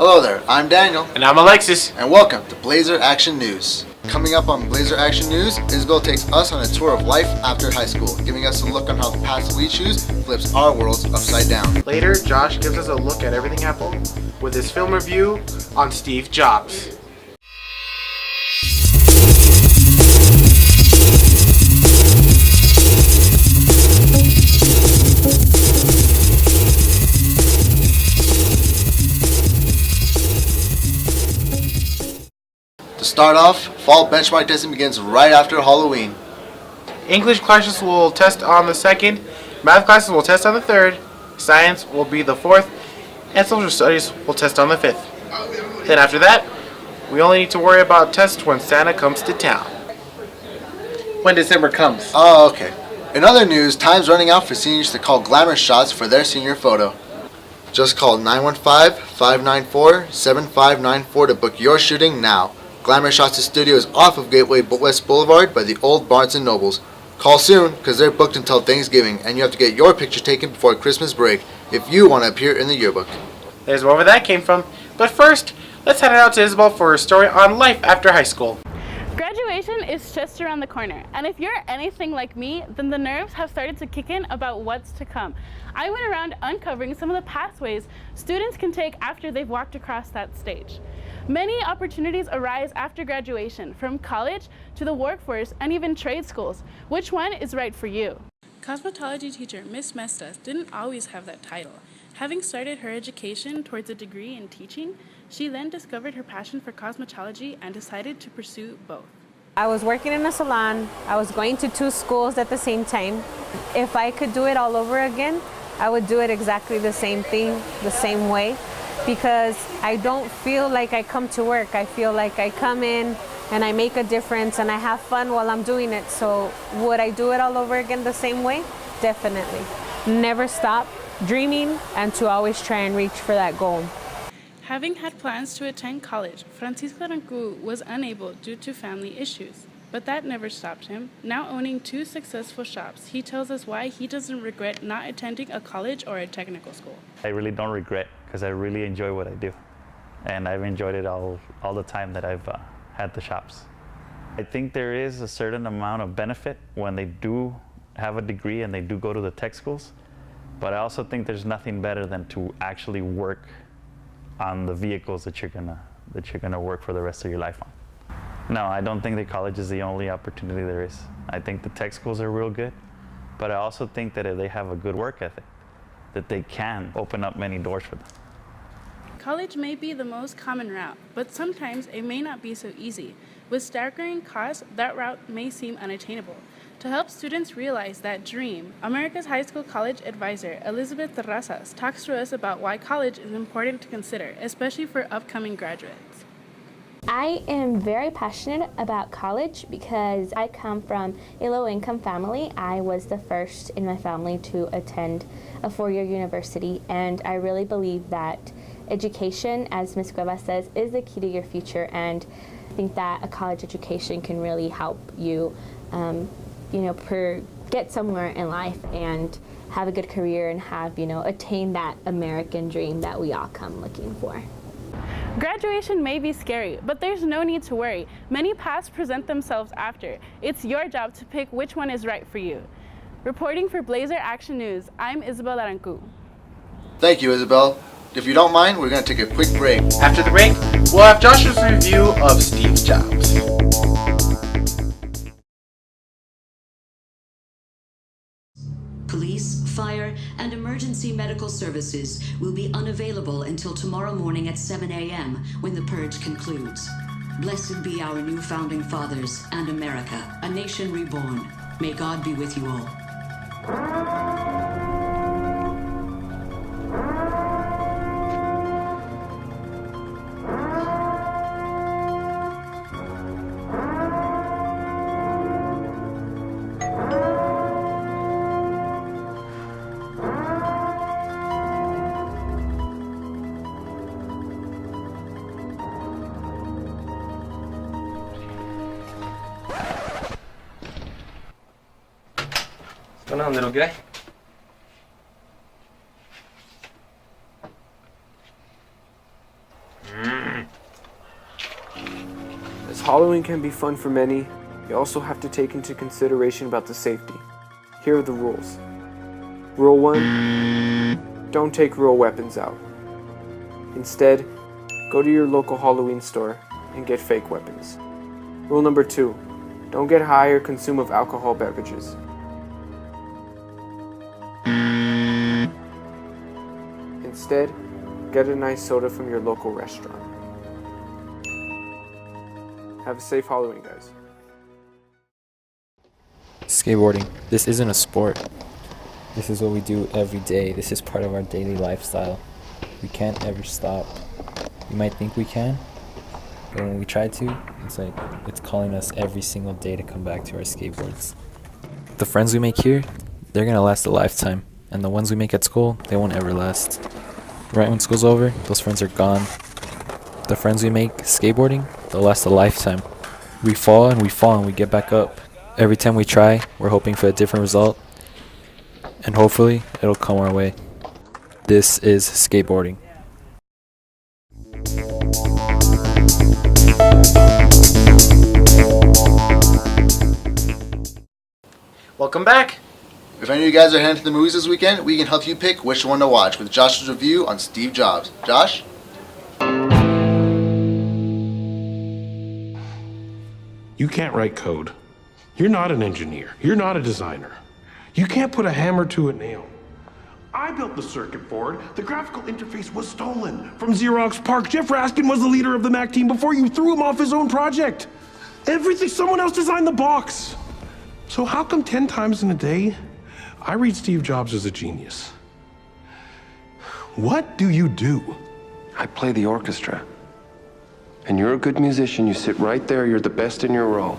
Hello there, I'm Daniel. And I'm Alexis. And welcome to Blazer Action News. Coming up on Blazer Action News, Isabel takes us on a tour of life after high school, giving us a look on how the path we choose flips our worlds upside down. Later, Josh gives us a look at everything Apple with his film review on Steve Jobs. To start off, fall benchmark testing begins right after Halloween. English classes will test on the 2nd, math classes will test on the 3rd, science will be the 4th, and social studies will test on the 5th. Then after that, we only need to worry about tests when Santa comes to town. When December comes. Oh, okay. In other news, time's running out for seniors to call glamour shots for their senior photo. Just call 915-594-7594 to book your shooting now. Glamour Shots' studio is off of Gateway West Boulevard by the old Barnes & Nobles. Call soon, because they're booked until Thanksgiving, and you have to get your picture taken before Christmas break if you want to appear in the yearbook. There's where that came from. But first, let's head out to Isabel for a story on life after high school. Graduation is just around the corner, and if you're anything like me, then the nerves have started to kick in about what's to come. I went around uncovering some of the pathways students can take after they've walked across that stage. Many opportunities arise after graduation, from college to the workforce and even trade schools. Which one is right for you? Cosmetology teacher Miss Mestas didn't always have that title. Having started her education towards a degree in teaching, she then discovered her passion for cosmetology and decided to pursue both. I was working in a salon. I was going to 2 schools at the same time. If I could do it all over again, I would do it exactly the same thing, the same way, because I don't feel like I come to work. I feel like I come in and I make a difference and I have fun while I'm doing it. So would I do it all over again the same way? Definitely. Never stop dreaming and to always try and reach for that goal. Having had plans to attend college, Francisco Arancu was unable due to family issues. But that never stopped him. Now owning 2 successful shops, he tells us why he doesn't regret not attending a college or a technical school. I really don't regret, because I really enjoy what I do. And I've enjoyed it all the time that I've had the shops. I think there is a certain amount of benefit when they do have a degree and they do go to the tech schools. But I also think there's nothing better than to actually work on the vehicles that you're gonna work for the rest of your life on. No, I don't think that college is the only opportunity there is. I think the tech schools are real good, but I also think that if they have a good work ethic, that they can open up many doors for them. College may be the most common route, but sometimes it may not be so easy. With staggering costs, that route may seem unattainable. To help students realize that dream, America's High School College Advisor, Elizabeth Terrazas, talks to us about why college is important to consider, especially for upcoming graduates. I am very passionate about college because I come from a low-income family. I was the first in my family to attend a 4-year university, and I really believe that education, as Ms. Cuevas says, is the key to your future, and I think that a college education can really help you, get somewhere in life and have a good career and have, attain that American dream that we all come looking for. Graduation may be scary, but there's no need to worry. Many paths present themselves after. It's your job to pick which one is right for you. Reporting for Blazer Action News, I'm Isabel Arancu. Thank you, Isabel. If you don't mind, we're going to take a quick break. After the break, we'll have Josh's review of Steve Jobs. Police, fire, and emergency medical services will be unavailable until tomorrow morning at 7 a.m. when the purge concludes. Blessed be our new founding fathers and America, a nation reborn. May God be with you all. What's going on, little guy? Halloween can be fun for many, you also have to take into consideration about the safety. Here are the rules. Rule 1, don't take real weapons out. Instead, go to your local Halloween store and get fake weapons. Rule number 2, don't get high or consume of alcohol beverages. Instead, get a nice soda from your local restaurant. Have a safe Halloween, guys. Skateboarding. This isn't a sport. This is what we do every day. This is part of our daily lifestyle. We can't ever stop. We might think we can, but when we try to, it's calling us every single day to come back to our skateboards. The friends we make here, they're gonna last a lifetime, and the ones we make at school, they won't ever last. Right when school's over, those friends are gone. The friends we make skateboarding, they'll last a lifetime. We fall and we get back up. Every time we try, we're hoping for a different result, and hopefully it'll come our way. This is skateboarding. Welcome back. If any of you guys are heading to the movies this weekend, we can help you pick which one to watch with Josh's review on Steve Jobs. Josh? You can't write code. You're not an engineer. You're not a designer. You can't put a hammer to a nail. I built the circuit board. The graphical interface was stolen from Xerox PARC. Jeff Raskin was the leader of the Mac team before you threw him off his own project. Everything, someone else designed the box. So how come 10 times in a day, I read Steve Jobs as a genius? What do you do? I play the orchestra. And you're a good musician. You sit right there. You're the best in your role.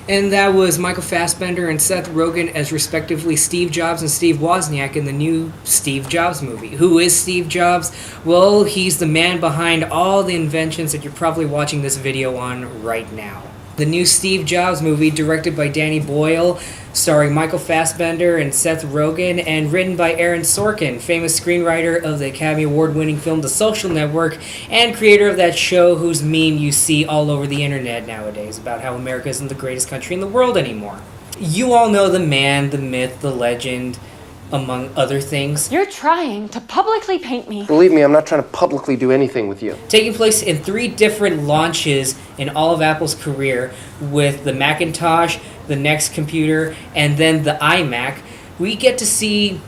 And that was Michael Fassbender and Seth Rogen as respectively Steve Jobs and Steve Wozniak in the new Steve Jobs movie. Who is Steve Jobs? Well, he's the man behind all the inventions that you're probably watching this video on right now. The new Steve Jobs movie, directed by Danny Boyle, starring Michael Fassbender and Seth Rogen, and written by Aaron Sorkin, famous screenwriter of the Academy Award-winning film The Social Network, and creator of that show whose meme you see all over the internet nowadays about how America isn't the greatest country in the world anymore. You all know the man, the myth, the legend, among other things. You're trying to publicly paint me. Believe me, I'm not trying to publicly do anything with you. Taking place in 3 different launches in all of Apple's career, with the Macintosh, the NeXT computer, and then the iMac, we get to see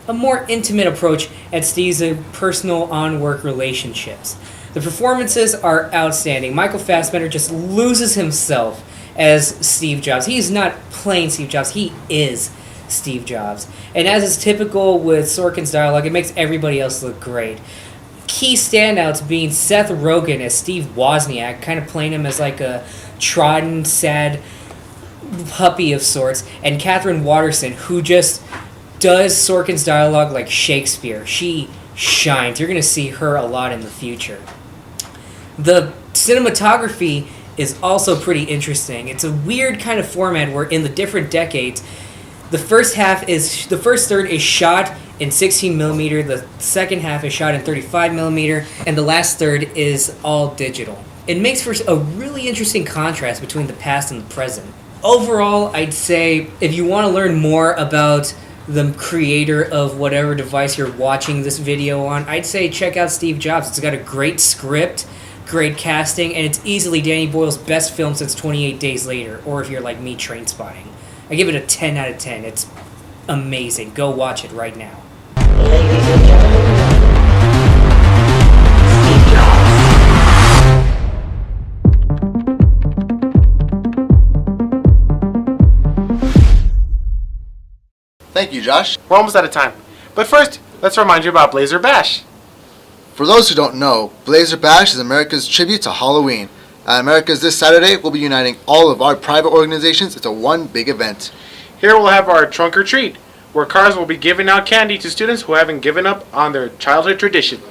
a more intimate approach at Steve's personal on-work relationships. The performances are outstanding. Michael Fassbender just loses himself as Steve Jobs. He is not playing Steve Jobs, he is Steve Jobs. And as is typical with Sorkin's dialogue, it makes everybody else look great. Key standouts being Seth Rogen as Steve Wozniak, kind of playing him as like a trodden, sad puppy of sorts, and Catherine Waterston, who just does Sorkin's dialogue like Shakespeare. She shines. You're going to see her a lot in the future. The cinematography is also pretty interesting. It's a weird kind of format where in the different decades, the first third is shot in 16mm, the second half is shot in 35mm, and the last third is all digital. It makes for a really interesting contrast between the past and the present. Overall, I'd say if you want to learn more about the creator of whatever device you're watching this video on, I'd say check out Steve Jobs. It's got a great script, great casting, and it's easily Danny Boyle's best film since 28 Days Later, or if you're like me, Trainspotting. I give it a 10 out of 10. It's amazing. Go watch it right now. Ladies and gentlemen, Steve Jobs. Thank you, Josh. We're almost out of time. But first, let's remind you about Blazer Bash. For those who don't know, Blazer Bash is America's tribute to Halloween. At America's this Saturday, we'll be uniting all of our private organizations into one big event. Here we'll have our Trunk or Treat, where cars will be giving out candy to students who haven't given up on their childhood tradition.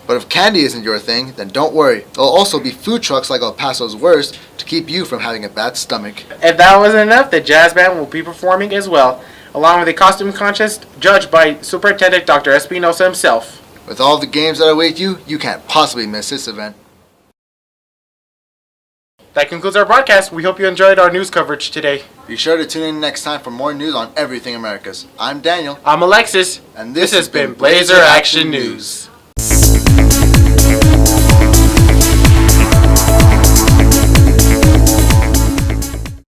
But if candy isn't your thing, then don't worry. There'll also be food trucks like El Paso's Worst to keep you from having a bad stomach. If that wasn't enough, the jazz band will be performing as well, along with a costume contest judged by Superintendent Dr. Espinosa himself. With all the games that await you, you can't possibly miss this event. That concludes our broadcast. We hope you enjoyed our news coverage today. Be sure to tune in next time for more news on everything Americas. I'm Daniel. I'm Alexis. And This has been Blazer Action News.